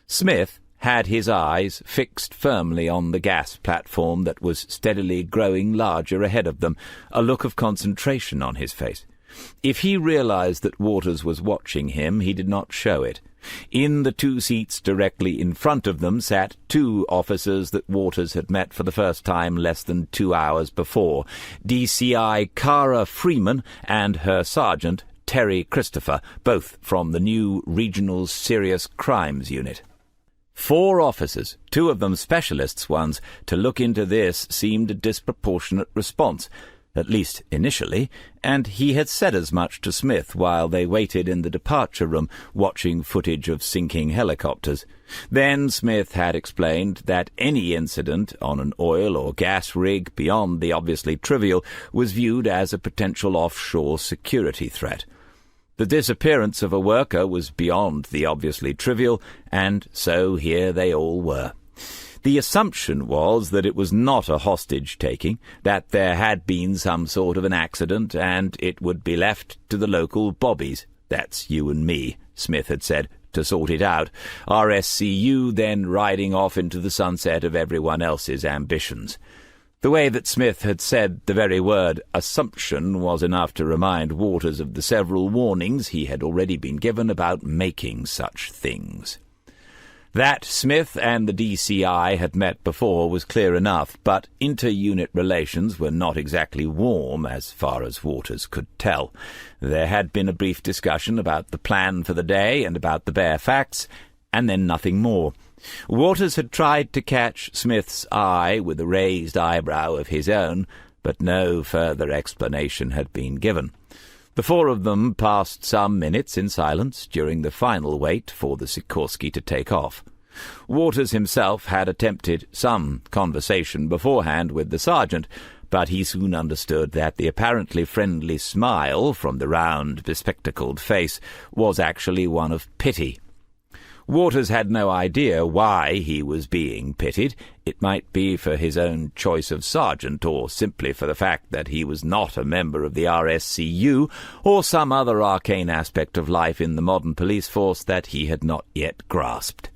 Smith had his eyes fixed firmly on the gas platform that was steadily growing larger ahead of them, a look of concentration on his face. If he realized that Waters was watching him, he did not show it. In the 2 seats directly in front of them sat 2 officers that Waters had met for the first time less than 2 hours before, DCI Cara Freeman and her sergeant, Terry Christopher, both from the new Regional Serious Crimes Unit. 4 officers, 2 of them specialists ones, to look into this seemed a disproportionate response, at least initially, and he had said as much to Smith while they waited in the departure room, watching footage of sinking helicopters. Then Smith had explained that any incident on an oil or gas rig beyond the obviously trivial was viewed as a potential offshore security threat. The disappearance of a worker was beyond the obviously trivial, and so here they all were. The assumption was that it was not a hostage-taking, that there had been some sort of an accident, and it would be left to the local bobbies, that's you and me, Smith had said, to sort it out, RSCU then riding off into the sunset of everyone else's ambitions. The way that Smith had said the very word assumption was enough to remind Waters of the several warnings he had already been given about making such things. That Smith and the DCI had met before was clear enough, but inter-unit relations were not exactly warm as far as Waters could tell. There had been a brief discussion about the plan for the day and about the bare facts, and then nothing more. Waters had tried to catch Smith's eye with a raised eyebrow of his own, but no further explanation had been given. The 4 of them passed some minutes in silence during the final wait for the Sikorsky to take off. Waters himself had attempted some conversation beforehand with the sergeant, but he soon understood that the apparently friendly smile from the round, bespectacled face was actually one of pity. Waters had no idea why he was being pitied. It might be for his own choice of sergeant, or simply for the fact that he was not a member of the RSCU, or some other arcane aspect of life in the modern police force that he had not yet grasped.